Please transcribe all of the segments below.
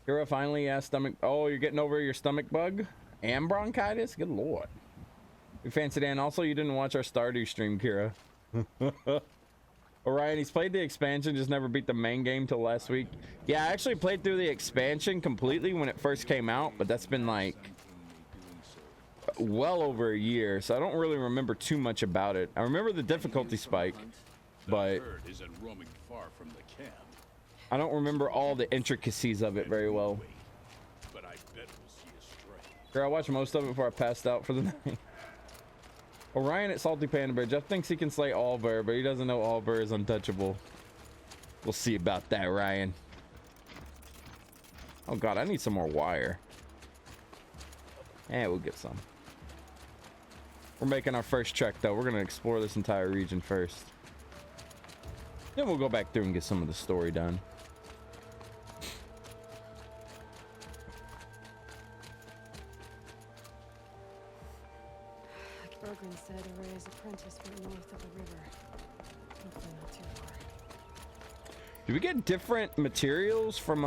Kira finally asked stomach. Oh, you're getting over your stomach bug and bronchitis? Good lord. We fancy Dan. Also, you didn't watch our Stardew stream, Kira. Orion, he's played the expansion, just never beat the main game till last week. Yeah, I actually played through the expansion completely when it first came out, but that's been like well over a year, so I don't really remember too much about it. I remember the difficulty spike, but I don't remember all the intricacies of it very well. Girl, I watched most of it before I passed out for the night. Orion at Salty Panda Bear. Jeff thinks he can slay Allbear, but he doesn't know Allbear is untouchable. We'll see about that, Ryan. Oh god, I need some more wire. We'll get some. We're making our first trek though. We're gonna explore this entire region first. Then we'll go back through and get some of the story done. Bergren said Araya's apprentice went north of the river. Hopefully not too far. Do we get different materials from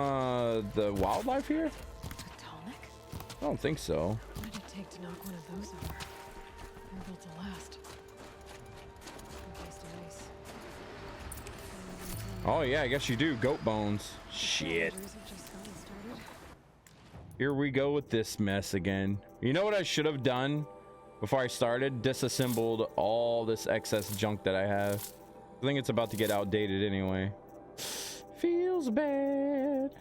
the wildlife here? A tonic? I don't think so. What did it take to knock one of those over? They're built to last. Oh yeah, I guess you do. Goat bones. Shit. Here we go with this mess again. You know what I should have done before I started? Disassembled all this excess junk that I have. I think it's about to get outdated anyway. Feels bad.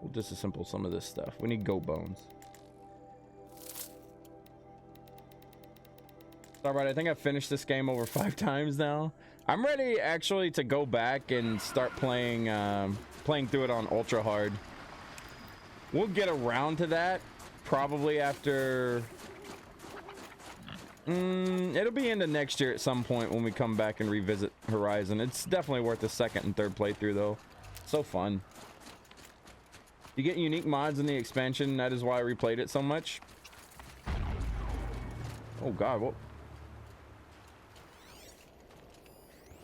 We'll disassemble some of this stuff. We need goat bones. All right, I think I've finished this game over 5 times now. I'm ready actually to go back and start playing through it on ultra hard. We'll get around to that probably after it'll be into next year at some point when we come back and revisit Horizon. It's definitely worth the second and third playthrough though. So fun. You get unique mods in the expansion. That is why I replayed it so much. Oh god, what?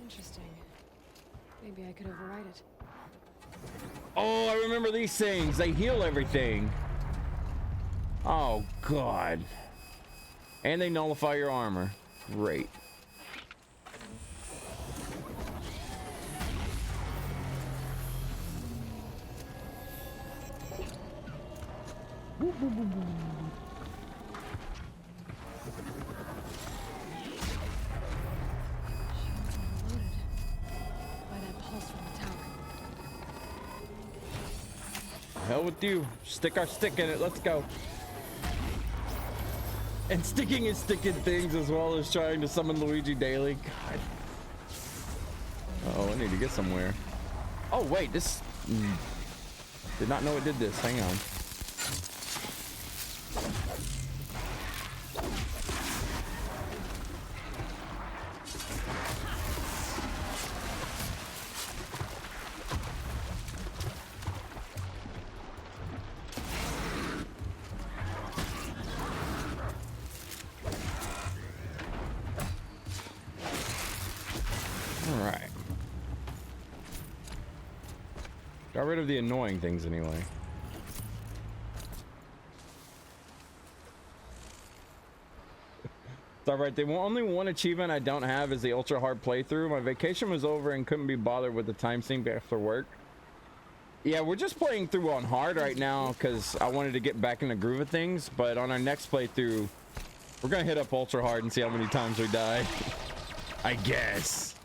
Interesting. Maybe I could override it. Oh, I remember these things. They heal everything. Oh god. And they nullify your armor. Great. Woo, woo, woo, woo. Hell with you. Stick our stick in it. Let's go. And sticking is sticking things as well as trying to summon Luigi daily. God. Uh oh, I need to get somewhere. Oh wait, this did not know it did this. Hang on. Got rid of the annoying things anyway. It's alright, the only one achievement I don't have is the ultra hard playthrough. My vacation was over and couldn't be bothered with the time sink after work. Yeah, we're just playing through on hard right now because I wanted to get back in the groove of things, but on our next playthrough, we're gonna hit up ultra hard and see how many times we die. I guess.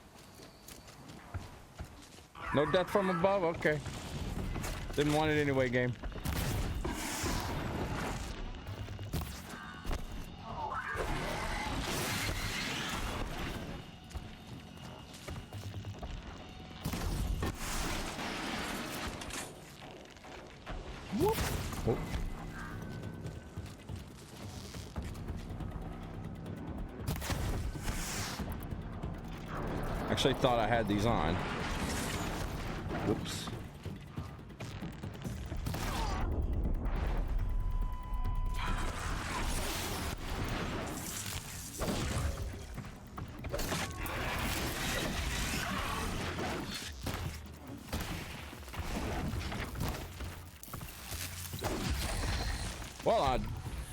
No death from above? Okay. Didn't want it anyway, game. Whoop. Oh. Actually thought I had these on. Whoops.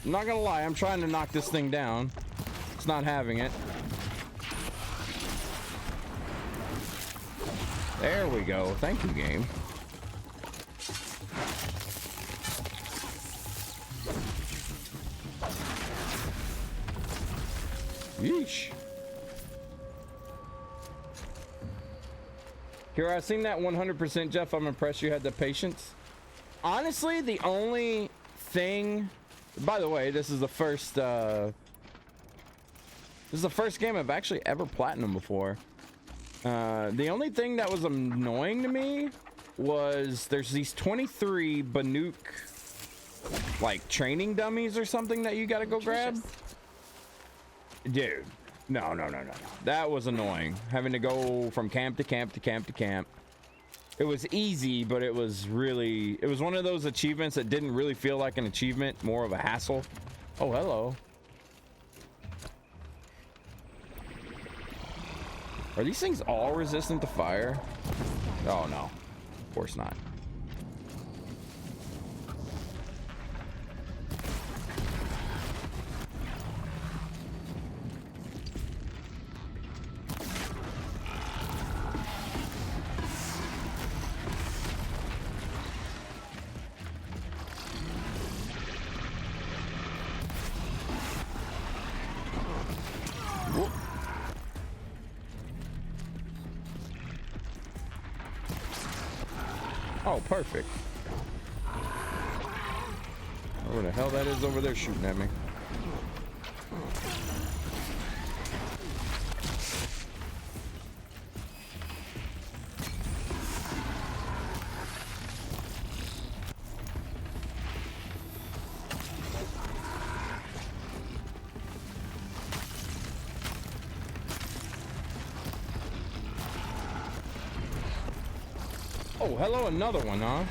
I'm not gonna lie, I'm trying to knock this thing down. It's not having it. There we go. Thank you, game. Yeesh. Kira, I've seen that 100%, Jeff. I'm impressed you had the patience. Honestly, the only thing... By the way, this is the first... this is the first game I've actually ever platinum before. The only thing that was annoying to me was there's these 23 Banuk like training dummies or something that you gotta go grab. Dude, no. That was annoying. Having to go from camp to camp to camp to camp. It was easy, but it was really... It was one of those achievements that didn't really feel like an achievement, more of a hassle. Oh, hello. Are these things all resistant to fire? Oh, no. Of course not. Oh, perfect. Where the hell that is over there shooting at me? Oh, hello, another one, huh?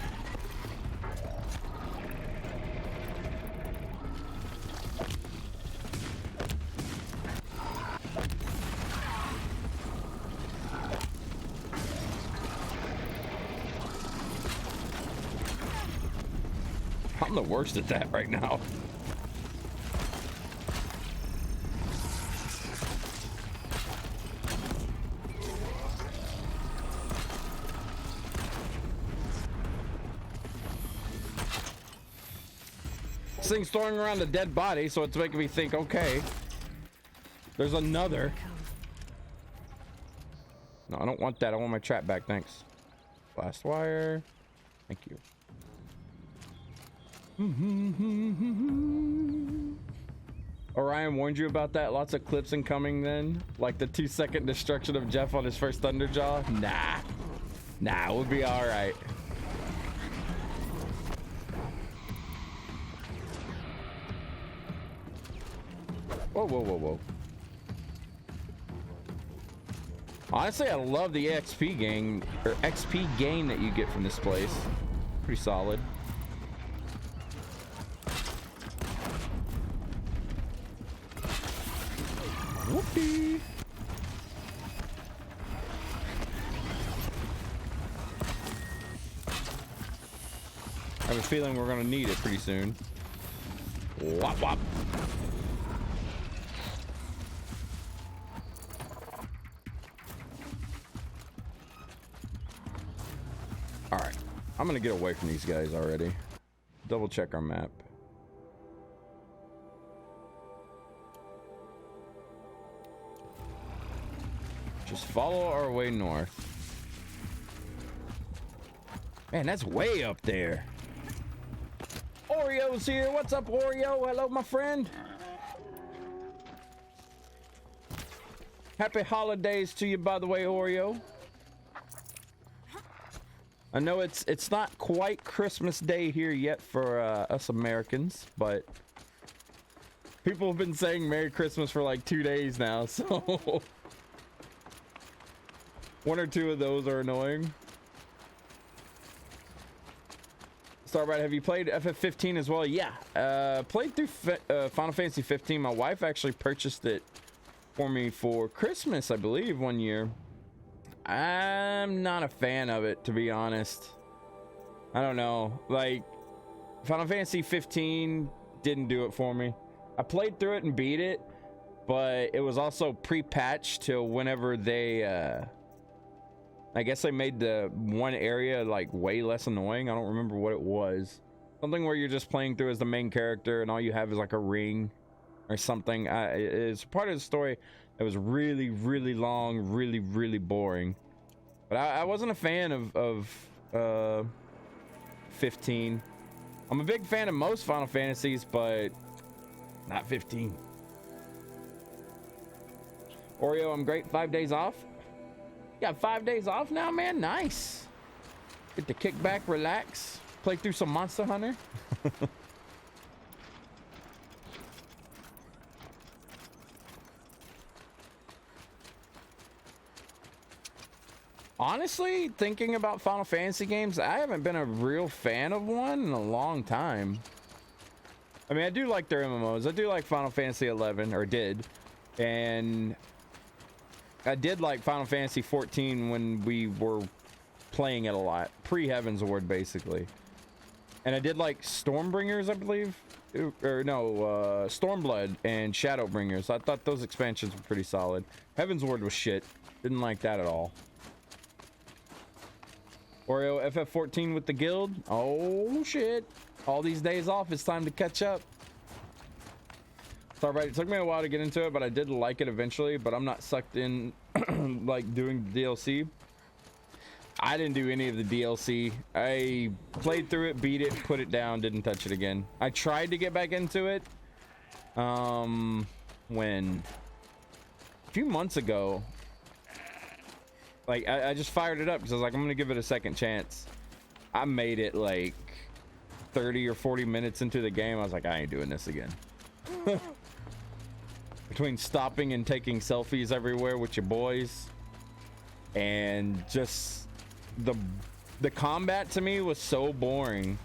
I'm the worst at that right now. Thing's throwing around a dead body, so it's making me think, okay, there's another. No, I don't want that. I want my trap back. Thanks. Blast wire. Thank you. Orion warned you about that. Lots of clips incoming then. Like the 2-second destruction of Jeff on his first Thunderjaw. Nah, we'll be all right. Whoa. Honestly, I love the XP gain or XP gain that you get from this place. Pretty solid. Whoopee. I have a feeling we're gonna need it pretty soon. Wop wop. Alright, I'm gonna get away from these guys already. Double check our map. Just follow our way north. Man, that's way up there. Oreo's here. What's up, Oreo? Hello, my friend. Happy holidays to you, by the way, Oreo. I know it's not quite Christmas Day here yet for us Americans, but people have been saying Merry Christmas for like 2 days now, so one or two of those are annoying. Starbright, have you played FF15 as well? Yeah, played through Final Fantasy 15. My wife actually purchased it for me for Christmas, I believe, one year. I'm not a fan of it, to be honest. I don't know, like Final Fantasy 15 didn't do it for me. I played through it and beat it, but it was also pre-patched to whenever they I guess they made the one area like way less annoying. I don't remember what it was. Something where you're just playing through as the main character and all you have is like a ring or something. It's part of the story that was really, really long, really, really boring. But I wasn't a fan of 15. I'm a big fan of most Final Fantasies, but not 15. Oreo, I'm great. 5 days off. You got 5 days off now, man. Nice. Get to kick back, relax, play through some Monster Hunter. Honestly, thinking about Final Fantasy games, I haven't been a real fan of one in a long time. I mean, I do like their MMOs. I do like Final Fantasy 11, or did. And I did like Final Fantasy 14 when we were playing it a lot. Pre-Heaven's Ward, basically. And I did like Stormbringers, I believe. Or no, Stormblood and Shadowbringers. I thought those expansions were pretty solid. Heaven's Ward was shit. Didn't like that at all. Oreo FF14 with the guild. Oh shit. All these days off, it's time to catch up. Sorry, it took me a while to get into it, but I did like it eventually, but I'm not sucked in like doing the DLC. I didn't do any of the DLC. I played through it, beat it, put it down, didn't touch it again. I tried to get back into it when a few months ago. Like I just fired it up because I was like, I'm gonna give it a second chance. I made it like 30 or 40 minutes into the game. I was like, I ain't doing this again. Between stopping and taking selfies everywhere with your boys and just the combat to me was so boring.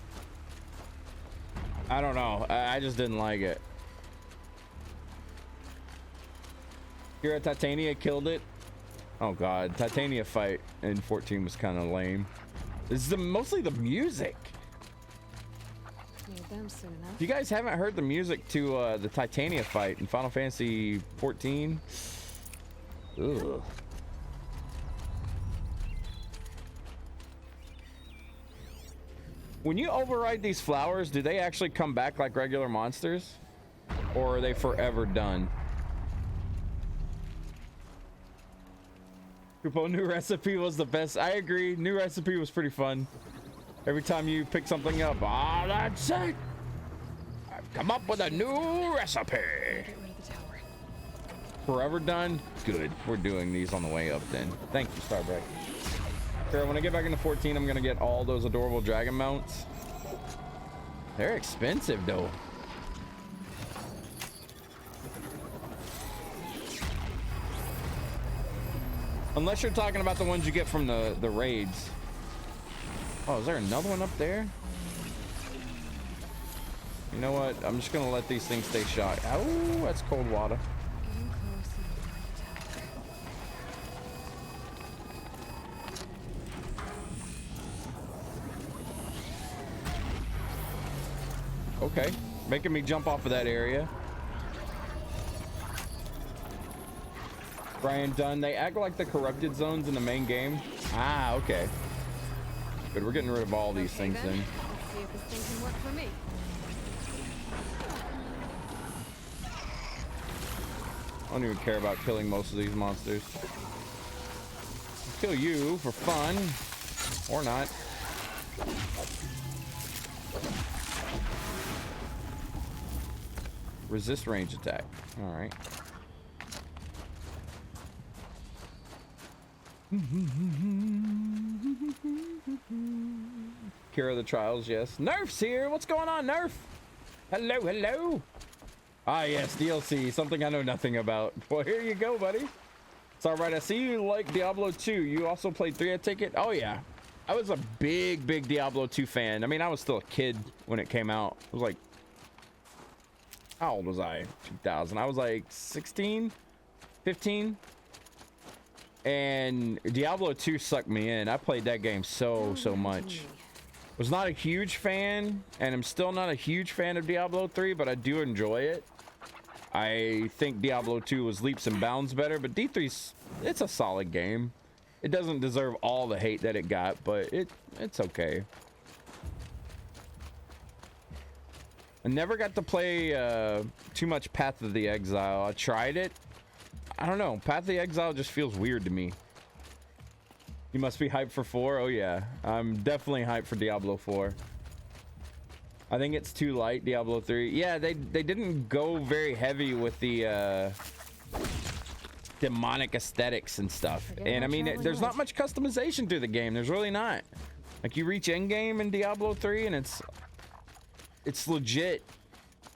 I don't know. I just didn't like it. Kira Titania killed it. Oh god, Titania fight in 14 was kind of lame. This is mostly the music. Need them soon enough. If you guys haven't heard the music to the Titania fight in Final Fantasy 14, ugh. When you override these flowers, do they actually come back like regular monsters? Or are they forever done? Kupo, new recipe was the best. I agree. New recipe was pretty fun. Every time you pick something up, that's it. I've come up with a new recipe. Get rid of the tower. Forever done. Good. We're doing these on the way up then. Thank you, Starbreak. Sure, when I get back into 14, I'm gonna get all those adorable dragon mounts. They're expensive though. Unless you're talking about the ones you get from the raids. Oh, is there another one up there? You know what? I'm just gonna let these things stay shot. Oh, that's cold water. Getting close to the tower. Okay, making me jump off of that area. Brian Dunn, they act like the corrupted zones in the main game. Ah, okay. Good, we're getting rid of all these things then. Let's see if this thing can work for me. I don't even care about killing most of these monsters. I'll kill you for fun. Or not. Resist range attack. Alright. Kira the Trials, yes. Nerf's here! What's going on, Nerf? Hello, hello! Ah, yes, DLC. Something I know nothing about. Well, here you go, buddy. It's alright. I see you like Diablo 2. You also played 3, I take it? Oh, yeah. I was a big Diablo 2 fan. I mean, I was still a kid when it came out. I was like... How old was I? 2000. I was like 16? 15? And Diablo 2 sucked me in. I played that game so much. Was not a huge fan, and I'm still not a huge fan of Diablo 3, but I do enjoy it. I think Diablo 2 was leaps and bounds better, but D3's, it's a solid game. It doesn't deserve all the hate that it got, but it's okay. I never got to play too much Path of the Exile. I tried it. I don't know. Path of the Exile just feels weird to me. You must be hyped for 4. Oh yeah, I'm definitely hyped for Diablo 4. I think it's too light. Diablo 3. Yeah, they didn't go very heavy with the demonic aesthetics and stuff. And I mean, there's not much customization to the game. There's really not. Like, you reach end game in Diablo 3 and it's legit.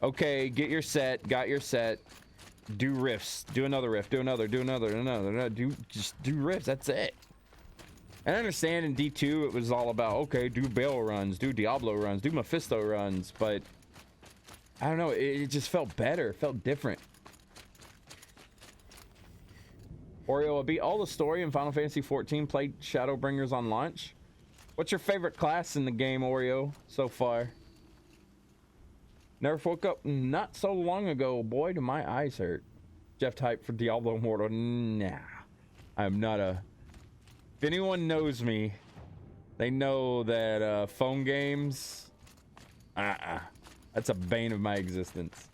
Okay, get your set, got your set. Do riffs, do another riff, do another, just do riffs. That's it. And I understand in D2 it was all about, okay, do Baal runs, do Diablo runs, do Mephisto runs, but I don't know, it just felt better, it felt different. Oreo, I beat all the story in Final Fantasy 14, played Shadowbringers on launch. What's your favorite class in the game, Oreo, so far? Never woke up not so long ago. Boy, do my eyes hurt. Jeff type for Diablo Immortal. Nah, I'm not a... If anyone knows me, they know that phone games, that's a bane of my existence.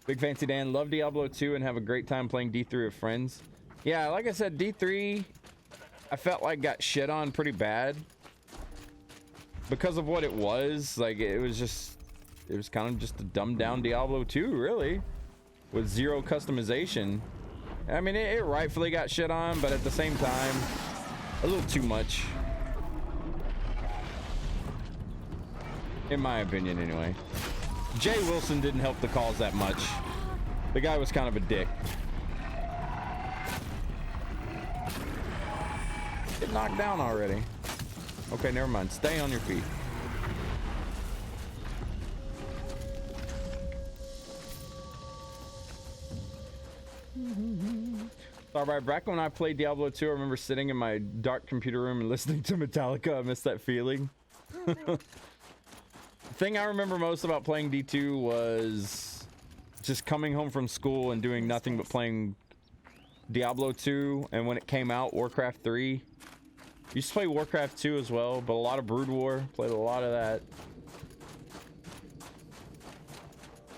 Big Fancy Dan, love Diablo 2 and have a great time playing D3 with friends. Yeah, like I said, D3, I felt like got shit on pretty bad because of what it was. Like, it was kind of just a dumbed down Diablo 2, really, with zero customization. I mean, it rightfully got shit on, but at the same time, a little too much. In my opinion, anyway. Jay Wilson didn't help the cause that much. The guy was kind of a dick. Get knocked down already. Okay, never mind. Stay on your feet. Alright, back when I played Diablo 2, I remember sitting in my dark computer room and listening to Metallica. I miss that feeling. The thing I remember most about playing D2 was just coming home from school and doing nothing but playing Diablo 2, and when it came out, Warcraft 3. Used to play Warcraft 2 as well, but a lot of Brood War. Played a lot of that.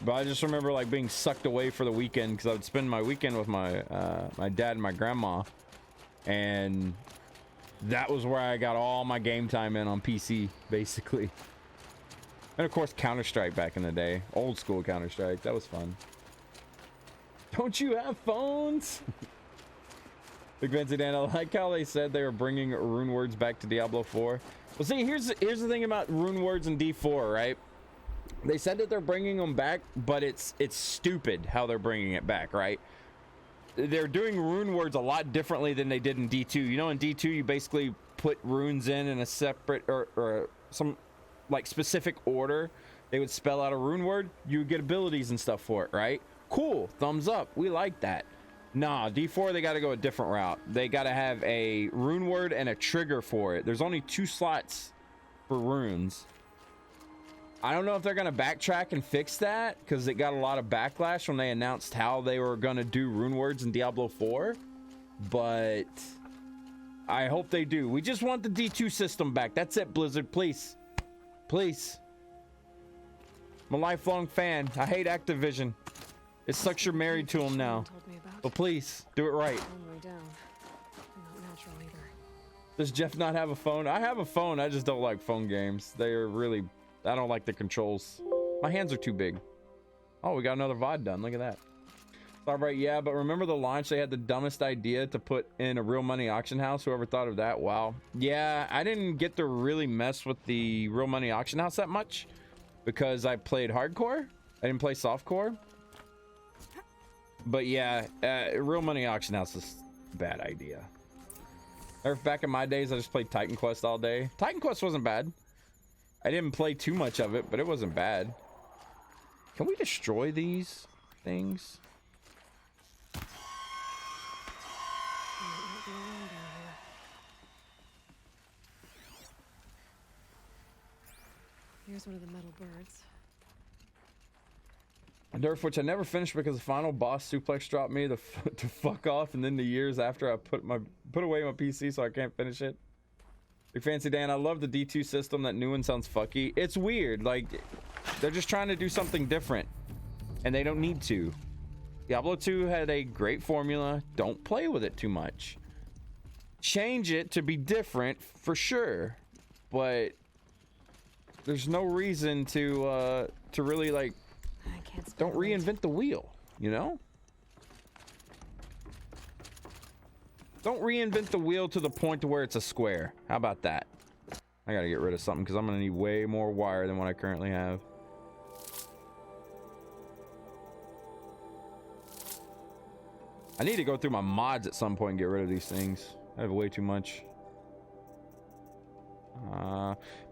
But I just remember like being sucked away for the weekend because I would spend my weekend with my my dad and my grandma, and that was where I got all my game time in on PC, basically. And of course, Counter-Strike back in the day, old school Counter-Strike. That was fun. Don't you have phones? Big Fancy Dan, I like how they said they were bringing rune words back to Diablo 4. Well, see, here's the thing about rune words in D4, right? They said that they're bringing them back, but it's stupid how they're bringing it back, right? They're doing rune words a lot differently than they did in D2. You know, in D2, you basically put runes in a separate or some like specific order. They would spell out a rune word. You would get abilities and stuff for it, right? Cool. Thumbs up. We like that. Nah, D4, they got to go a different route. They got to have a rune word and a trigger for it. There's only 2 slots for runes. I don't know if they're going to backtrack and fix that because it got a lot of backlash when they announced how they were going to do rune words in Diablo 4, but I hope they do. We just want the D2 system back. That's it, Blizzard. Please. Please. I'm a lifelong fan. I hate Activision. It sucks you're married to them now. But please, do it right. Does Jeff not have a phone? I have a phone. I just don't like phone games. They're really... I don't like the controls. My hands are too big. Oh, we got another VOD done. Look at that. All right, yeah, but remember the launch? They had the dumbest idea to put in a real money auction house. Whoever thought of that? Wow. Yeah, I didn't get to really mess with the real money auction house that much because I played hardcore. I didn't play softcore. But yeah, real money auction house is a bad idea. Or back in my days, I just played Titan Quest all day. Titan Quest wasn't bad. I didn't play too much of it, but it wasn't bad. Can we destroy these things? Here's one of the metal birds. Nerf, which I never finished because the final boss suplex dropped me to fuck off, and then the years after I put away my PC, so I can't finish it. Big Fancy Dan, I love the D2 system. That new one sounds fucky. It's weird. Like, they're just trying to do something different, and they don't need to. Diablo 2 had a great formula. Don't play with it too much. Change it to be different for sure, but there's no reason to really, like, I can't spell don't it. reinvent the wheel, you know? Don't reinvent the wheel to the point to where it's a square. How about that? I gotta get rid of something because I'm gonna need way more wire than what I currently have. I need to go through my mods at some point and get rid of these things. I have way too much.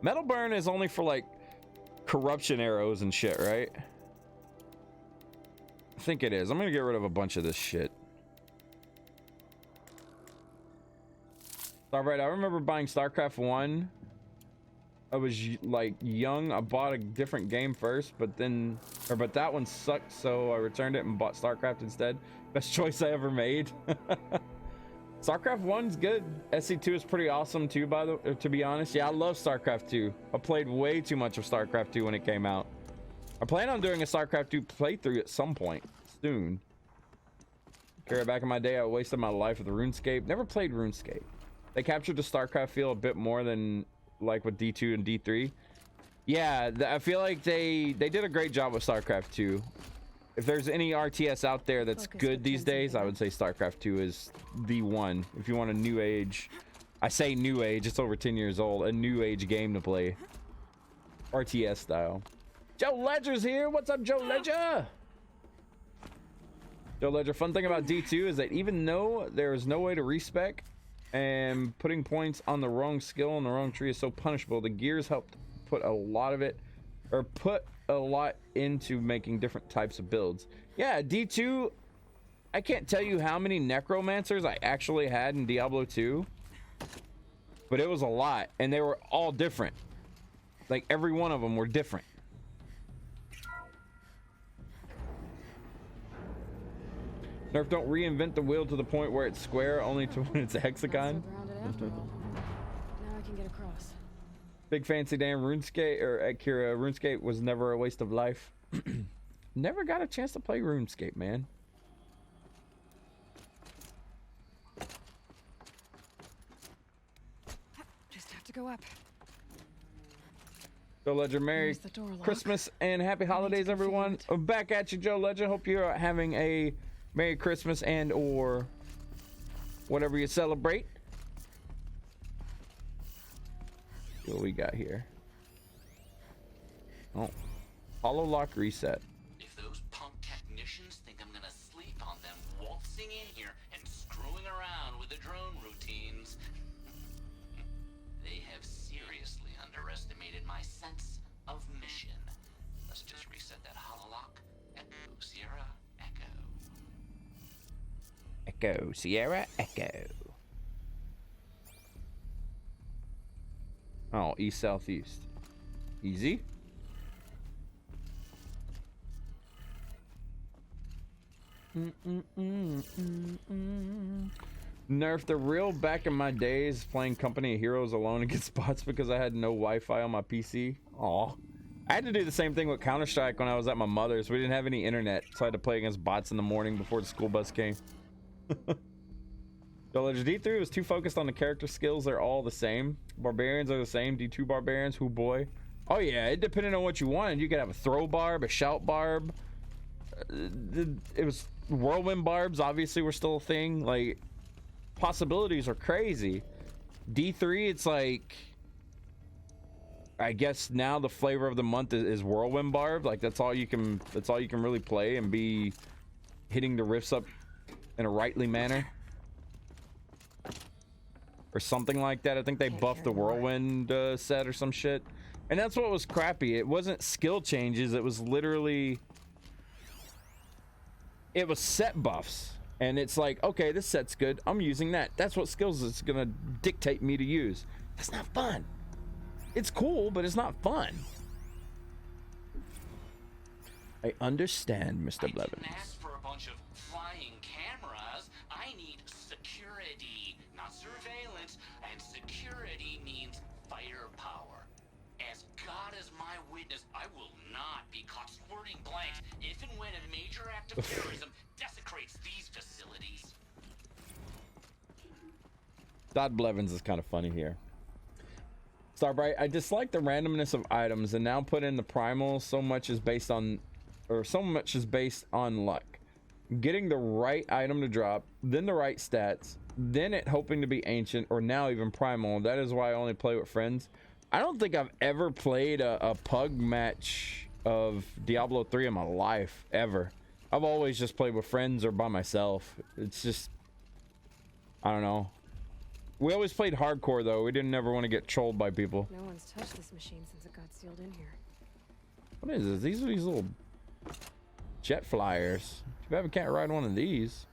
Metal burn is only for like corruption arrows and shit, right? I think it is. I'm gonna get rid of a bunch of this shit. All right, I remember buying StarCraft 1. I was like young. I bought a different game first, but that one sucked, so I returned it and bought StarCraft instead. Best choice I ever made. StarCraft 1's good. SC2 is pretty awesome too, to be honest. Yeah, I love StarCraft 2. I played way too much of StarCraft 2 when it came out. I plan on doing a StarCraft 2 playthrough at some point soon. Okay, back in my day, I wasted my life with RuneScape. Never played RuneScape. They captured the StarCraft feel a bit more than like with D2 and D3. Yeah, I feel like they did a great job with StarCraft 2. If there's any RTS out there that's good these days, I would say StarCraft 2 is the one. If you want a new age, I say new age, it's over 10 years old, a new age game to play. RTS style. Joe Ledger's here. What's up, Joe Ledger? Joe Ledger, fun thing about D2 is that even though there is no way to respec, and putting points on the wrong skill on the wrong tree is so punishable, the gears helped put a lot into making different types of builds. Yeah, D2, I can't tell you how many necromancers I actually had in Diablo 2, but it was a lot, and they were all different. Like, every one of them were different. Nerf, don't reinvent the wheel to the point where it's square, only to when it's a hexagon. After all. Now I can get across. Big Fancy Dan, RuneScape, or Akira, RuneScape was never a waste of life. Never got a chance to play RuneScape, man. Just have to go up. Joe Ledger, Merry There's the door lock. Christmas and Happy Holidays, everyone. I'm back at you, Joe Ledger. Hope you're having a Merry Christmas and or whatever you celebrate. See what we got here. Oh, hollow lock reset. If those punk technicians think I'm gonna sleep on them waltzing in here and screwing around with the drone routines, they have seriously underestimated my sense of mission. Let's just reset that hololock. Echo, Sierra, Echo. Echo, Sierra, Echo. Oh, east, southeast. Easy. Nerf, the real back in my days playing Company of Heroes alone against bots because I had no Wi-Fi on my PC. Aw. I had to do the same thing with Counter-Strike when I was at my mother's. We didn't have any internet, so I had to play against bots in the morning before the school bus came. Village D3 was too focused on the character skills. They're all the same. Barbarians are the same. D2 barbarians, who boy. Oh yeah, it depended on what you wanted. You could have a throw barb, a shout barb. It was whirlwind barbs, obviously, were still a thing. Like, possibilities are crazy. D3, it's like, I guess now the flavor of the month is whirlwind barb. Like, that's all you can really play and be hitting the riffs up in a rightly manner. Or something like that. I think they buffed the whirlwind set or some shit. And that's what was crappy. It wasn't skill changes. It was literally... It was set buffs. And it's like, okay, this set's good. I'm using that. That's what skills it's going to dictate me to use. That's not fun. It's cool, but it's not fun. I understand, Mr. I didn't Blevins. ask for a bunch of flying cameras. I need security, not surveillance. And security means firepower. As God is my witness, I will not be caught squirting blanks if and when a major act of terrorism desecrates these facilities. Todd Blevins is kind of funny here. Starbright, I dislike the randomness of items and now put in the primal so much is based on luck. Getting the right item to drop, then the right stats, then it hoping to be ancient or now even primal. That is why I only play with friends. I don't think I've ever played a pug match of Diablo 3 in my life, ever. I've always just played with friends or by myself. It's just, I don't know. We always played hardcore though. We didn't ever want to get trolled by people. No one's touched this machine since it got sealed in here. What is this? These are these little jet flyers. Too bad we can't ride one of these.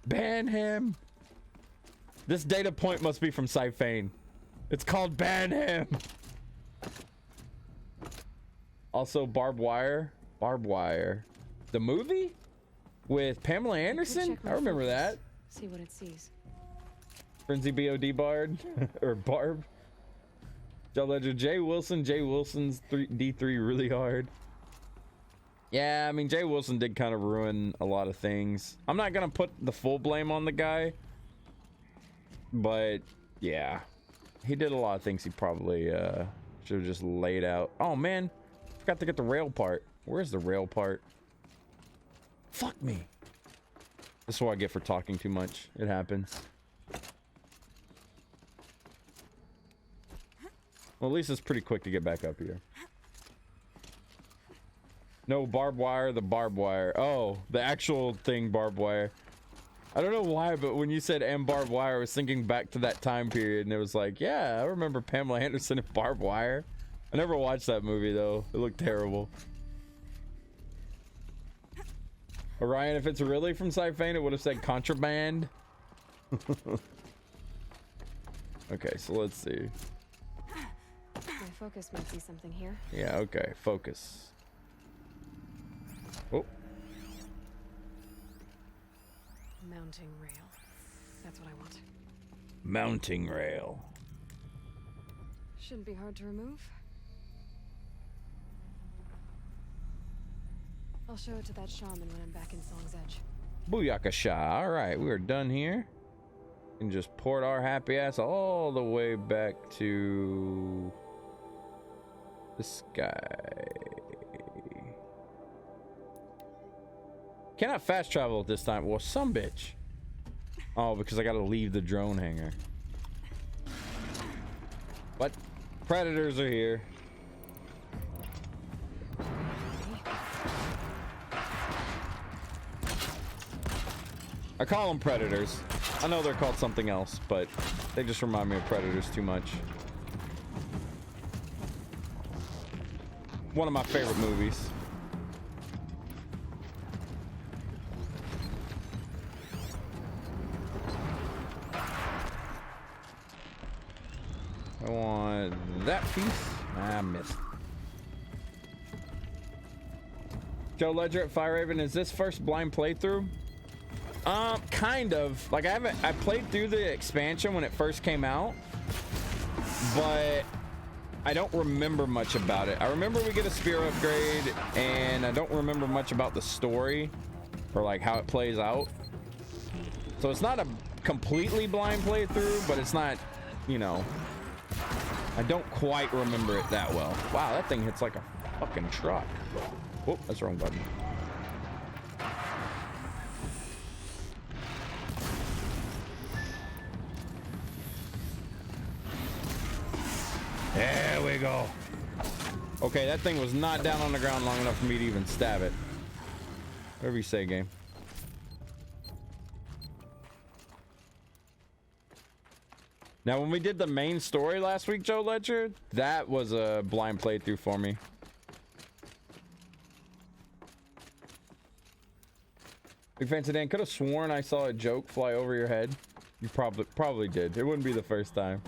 Ban him. This data point must be from Cyphane. It's called ban him. Also barbed wire. Barbed wire. The movie with Pamela Anderson. I remember that. See what it sees. Frenzy BOD Bard or Barb. Joe Ledger, Jay Wilson. Jay Wilson's D3 really hard. Yeah, I mean Jay Wilson did kind of ruin a lot of things. I'm not gonna put the full blame on the guy, but yeah, he did a lot of things he probably should have just laid out. Oh man, forgot to get the rail part. Where's the rail part? Fuck me. This is what I get for talking too much. It happens. Well, at least it's pretty quick to get back up here. No barbed wire, the barbed wire. Oh, the actual thing, barbed wire. I don't know why, but when you said "and barbed wire," I was thinking back to that time period, and it was like, yeah, I remember Pamela Anderson and barbed wire. I never watched that movie though. It looked terrible. Orion, if it's really from Cyphane, it would have said contraband. Okay, so let's see. My focus might see something here. Yeah, okay, focus. Oh. Mounting rail. That's what I want. Mounting rail. Shouldn't be hard to remove. I'll show it to that shaman when I'm back in Song's Edge. Booyakasha. All right, we are done here. And just port our happy ass all the way back to this guy. Cannot fast travel at this time. Well, some bitch. Oh, because I gotta leave the drone hangar. What? Predators are here. I call them predators. I know they're called something else, but they just remind me of predators too much. One of my favorite movies. I want that piece. I missed. Joe Ledger at Fire Raven, is this first blind playthrough? Kind of. Like I played through the expansion when it first came out, but I don't remember much about it. I remember we get a spear upgrade, and I don't remember much about the story or like how it plays out. So it's not a completely blind playthrough, but it's not, you know, I don't quite remember it that well. Wow, that thing hits like a fucking truck. Oh, that's the wrong button. There we go. Okay, that thing was not down on the ground long enough for me to even stab it. Whatever you say, game. Now, when we did the main story last week, Joe Ledger, that was a blind playthrough for me. Big fan today. Could have sworn I saw a joke fly over your head. You probably did. It wouldn't be the first time.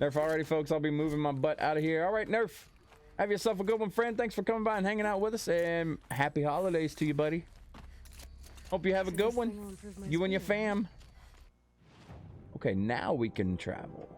Nerf already, folks. I'll be moving my butt out of here. All right, Nerf. Have yourself a good one, friend. Thanks for coming by and hanging out with us, and happy holidays to you, buddy. Hope you have a good one. You and your fam. Okay, now we can travel.